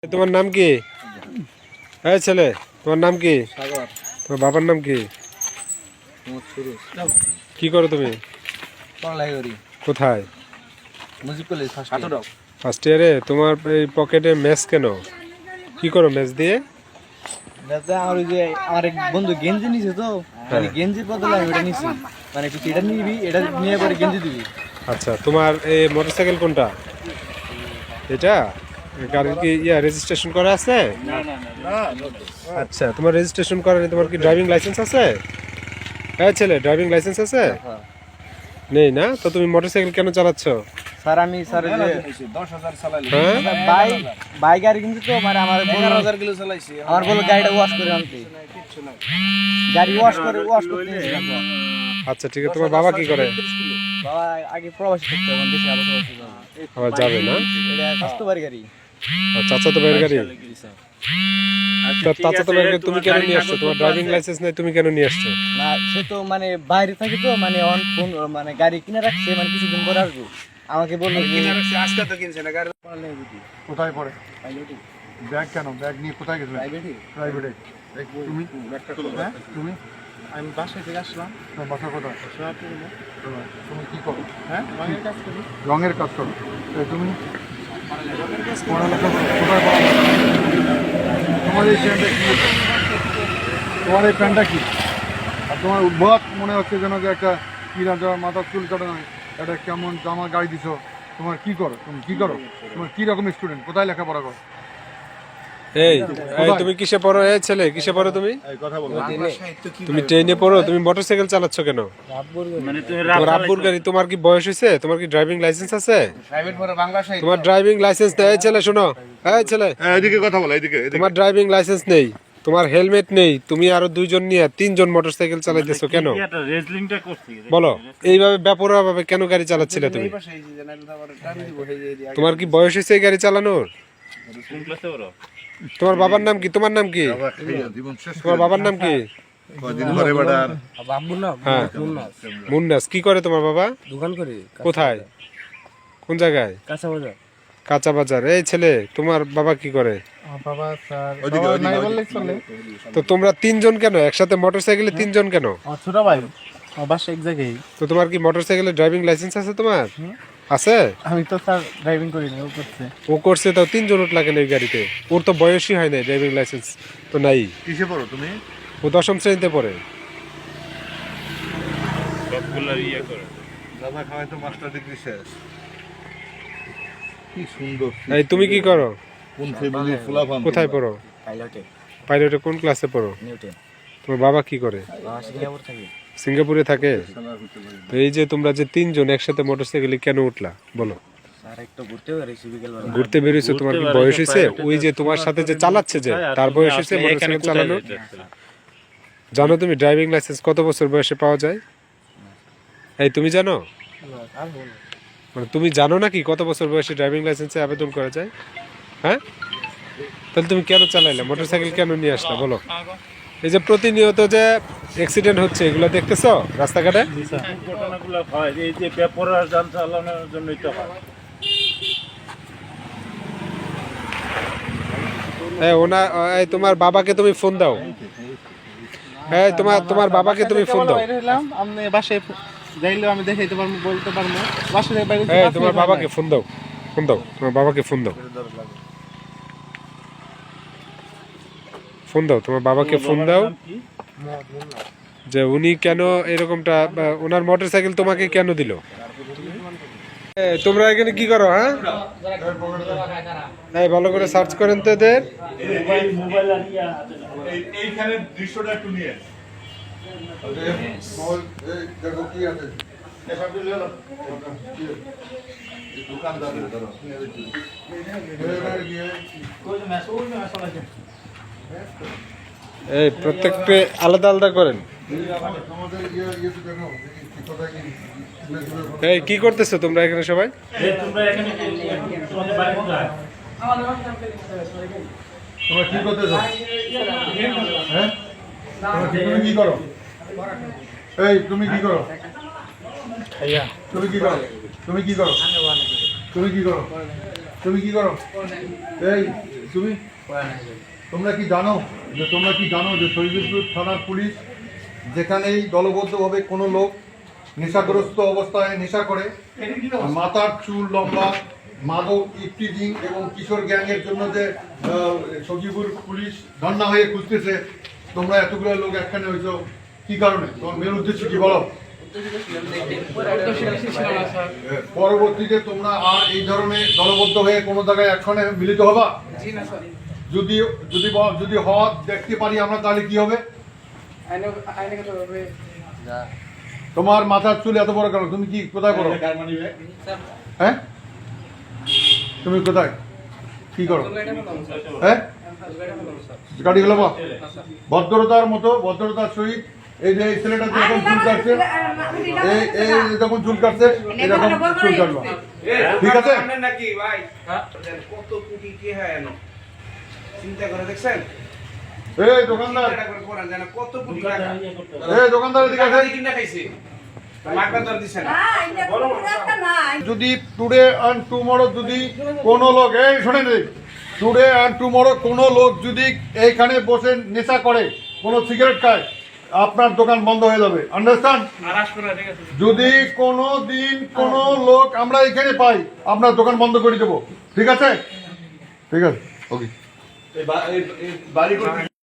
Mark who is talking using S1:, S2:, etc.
S1: তোমার নাম কি? এই ছেলে, তোমার নাম কি?
S2: সাগর।
S1: তোমার বাবার নাম কি? কি করো তুমি?
S2: পড়ালেখা করি।
S1: কোথায়?
S2: মিউজিক কলেজ
S1: ফার্স্ট ইয়ারে। তোমার এই পকেটে ম্যাচ কেন? কি করো ম্যাচ দিয়ে?
S2: আমার ওই যে আমার এক বন্ধু গেঞ্জি নিছে তো মানে গেঞ্জির বদলে আমি ওটা নিছি মানে তুই এটা নিবি এটা নিয়ে পরে গেঞ্জি দিবি।
S1: আচ্ছা, তোমার এই মোটরসাইকেল কোনটা? এটা গাড়ির কি রেজিস্ট্রেশন করা আছে? আচ্ছা, তোমার রেজিস্ট্রেশন করা নেই। তোমার কি ড্রাইভিং লাইসেন্স আছে? হ্যাঁ ছেলে, ড্রাইভিং লাইসেন্স আছে? নেই না? তো তুমি মোটরসাইকেল কেন চালাচ্ছ?
S2: স্যার আমি স্যার যে
S3: 10,000 চালাইলি।
S1: হ্যাঁ,
S2: বাই গাড়ি কিনছি তো মানে আমার
S3: 11,000 কিলো চালাইছি।
S2: আমার বললো গাড়িটা ওয়াশ করে আনতে। গাড়ি ওয়াশ করতে নিয়েছিলাম তো।
S1: আচ্ছা ঠিক আছে। তোমার বাবা কি করে?
S2: বাবা আগে প্রবাসী থাকতো এখন দেশে আবার প্রবাসী যাবে।
S1: আবার যাবে না?
S2: এটা স্বাস্থ্য বাড়ি গাড়ি।
S1: আর চাচা তো বাইরের গাড়ি। চাচা তো বাইরের গাড়ি, তুমি কেন নিয়ে আসছো? তোমার ড্রাইভিং লাইসেন্স নাই, তুমি কেন নিয়ে আসছো?
S2: না সে তো মানে বাইরে থাকে তো মানে অন ফোন মানে গাড়ি কিনে রাখছে মানে কিছুদিন পরে আসবো আমাকে বললো যে
S3: আজকে তো কিনছে না গাড়ি।
S4: কোথায় পড়ে? ব্যাগ কেন? ব্যাগ নিয়ে কোথায় গেছিলেন? প্রাইভেটে। তুমি? হ্যাঁ? তুমি?
S2: আমি বাসায় থেকে আসলাম
S4: তোমার বাসা কোথায়? তুমি কি করো? হ্যাঁ, রঙের কাজ করো। তুমি পড়ালেখা করো। কোথায় পড়ালেখা? তোমার এই প্যান্টটা কি? তোমার এই প্যান্টটা কি? আর তোমার উদ্ভট মনে হচ্ছে যেন যে একটা কি না, মাথার চুল কাটা নয়, একটা কেমন জামা গাড়ি দিছো। তোমার কি করো? তুমি কি করো? তোমার কি রকম স্টুডেন্ট? কোথায় লেখাপড়া করো?
S1: এই তুমি কিসে পড়ো? এই ছেলে, কিসে পড়ো তুমি?
S4: কথা বলো।
S1: তুমি ট্রেনে পড়ো? তুমি মোটরসাইকেল চালাচ্ছ কেন? তোমার আব্বুর গাড়ি। তোমার কি বয়স হয়েছে? তোমার কি ড্রাইভিং লাইসেন্স আছে?
S3: প্রাইভেট পরে বাংলা সাহিত্য।
S1: তোমার ড্রাইভিং লাইসেন্স নেই। এই ছেলে শোনো, এই ছেলে,
S4: এদিকে কথা বলো, এদিকে।
S1: তোমার ড্রাইভিং লাইসেন্স নেই, তোমার হেলমেট নেই, তুমি আরো দুইজন নিয়ে তিনজন মোটরসাইকেল চালাইতেছো কেন? বলো, এইভাবে বেপরোয়া ভাবে কেন গাড়ি চালাচ্ছিলে তুমি? তোমার কি বয়স হয়েছে এই গাড়ি চালানোর? তোমার বাবার নাম কি? তোমার নাম কি? তোমার বাবার নাম কি? হ্যাঁ, মুন্নাস। কি করে তোমার বাবা?
S2: দোকান করে
S1: কোথায়? কোন জায়গায়?
S2: কাঁচা বাজার।
S1: কাঁচা বাজার। এই ছেলে, তোমার বাবা কি করে?
S2: বাবা স্যার নাই বললে চলে।
S1: তো তোমরা তিনজন কেন একসাথে মোটরসাইকেলে? তিনজন কেন?
S2: ছোট ভাই আমার বাসা এক জায়গায়।
S1: তো তোমার কি মোটরসাইকেলের ড্রাইভিং লাইসেন্স আছে? তোমার আছে?
S2: আমি তো স্যার ড্রাইভিং করি না, ও করছে।
S1: ও করছে, তাও তিনজন উঠ লাগে না এই গাড়িতে। ওর তো বয়সই হয় না, ড্রাইভিং লাইসেন্স তো নাই।
S4: কিসে পড়ো তুমি?
S1: ও 10ম শ্রেণীতে পড়ে।
S4: দাদা খাওয়াই তো মাস্টার ডিগ্রি শেষ। কি সুন্দর।
S1: এই তুমি কি করো?
S4: কোন ফ্যামিলির ফুলাফান?
S1: কোথায় পড়ো?
S2: পাইলটে
S1: পাইলটে কোন ক্লাসে পড়ো?
S2: নিউটন।
S1: তোমার বাবা কি করে?
S2: বাবা সিঙ্গাপুর থাকে।
S1: সিঙ্গাপুরে থাকে। তো এই যে তোমরা যে তিনজন একসাথে মোটরসাইকেলে কেন উঠলা বলো?
S2: স্যার একটু ঘুরতে বেরিয়েছি বিকেল বেলা।
S1: ঘুরতে বেরিয়েছো? তোমার কি বয়স হয়েছে? ওই যে তোমার সাথে যে চালাচ্ছে, যে তার বয়স হয়েছে মোটরসাইকেল চালানো? জানো তুমি ড্রাইভিং লাইসেন্স কত বছর বয়সে পাওয়া যায়? এই তুমি জানো? মানে তুমি জানো নাকি কত বছর বয়সে ড্রাইভিং লাইসেন্সে আবেদন করা যায়? হ্যাঁ, তাহলে তুমি কেন চালাইলে? মোটরসাইকেল কেন নিয়ে আসলা বলো? এই যে প্রতিনিয়ত যে অ্যাক্সিডেন্ট হচ্ছে, এগুলো দেখতেছো রাস্তাঘাটে?
S5: ঘটনাগুলো হয় এই যে বেপরোয়া যান চালানোর জন্যই তো হয়।
S1: এই তোমার বাবাকে তুমি ফোন দাও। এই তোমার বাবাকে তুমি ফোন দাও।
S2: আমি বাসায় যাইলে আমি দেখাইতে পারবো, বলতে পারবো বাসায় বাইরে।
S1: এই তোমার বাবাকে ফোন দাও, ফোন দাও, তোমার বাবাকে ফোন দাও, ফোন দাও, তোমার বাবাকে ফোন দাও। যে উনি কেন এরকমটা, ওনার মোটরসাইকেল তোমাকে কেন দিল? তোমরা এখানে কি করো? হ্যাঁ, এই ভালো করে সার্চ করেন তো এদের।
S4: এইখানে দৃশ্যটা একটু নিয়ে দেখো কি আছে।
S1: এই প্রত্যেকটা আলাদা আলাদা করেন। এই কি করতেছো তোমরা এখানে সবাই?
S5: তোমরা এখানে তোমাদের বাড়ি কোথায়?
S4: তোমরা কি করতেছো? হ্যাঁ, তুমি কি করো? এই তুমি কি করো? তুমি কি করো? তুমি কি করো? তুমি কি করো? তুমি কি করো? এই তুমি তোমরা কি জানো যে শহীদুল থানার পুলিশ যেখানেই দলবদ্ধভাবে কোনো লোক নেশাগ্রস্ত অবস্থায় নেশা করে, মাথার চুল লম্বা, মাদক, ইফটিজিং এবং কিশোর গ্যাংয়ের জন্য যে সজীবুর পুলিশ ধর্ণা হয়ে খুঁজতেছে, তোমরা এতগুলো লোক একখানে হয়েছো কি কারণে? তোমার মেন উদ্দেশ্য কি বলো? পরবর্তীতে তোমরা আর এই ধরনের দলবদ্ধ হয়ে কোনো জায়গায় একখানে মিলিত হবা? যদি যদি যদি হওয়া দেখতে পারি আমরা, তাহলে কি হবে? তোমার মাথার চুল এত বড় কেন? তুমি কি কোথায় পড়ো? হ্যাঁ, তুমি কোথায় কি করো? হ্যাঁ, গাড়ি গেল ভদ্রতার সহিত এই যে ছেলেটা যখন চুল কাটছে, এই যখন চুল কাটছে এরকম চুল কাটলো, ঠিক আছে?
S3: নাকি ভাই কত কোটি কি হয় এনো চিন্তা করে দেখছেন?
S4: এই দোকানদার,
S3: কত কোটি টাকা
S4: এই দোকানদার এদিকে আসেন।
S3: কিনা খাইছে মাগনা দর দিছে না।
S4: যদি টুডে অ্যান্ড টুমরো যদি কোনো লোক, এই শোনেন, টুডে অ্যান্ড টুমরো কোনো লোক যদি এইখানে বসে নেশা করে, কোনো সিগারেট খায়, আপনার দোকান বন্ধ হয়ে যাবে। আন্ডারস্ট্যান্ড? যদি কোনো দিন কোনো লোক আমরা এখানে পাই, আপনার দোকান বন্ধ করে দেবো, ঠিক আছে? ঠিক আছে, ওকে।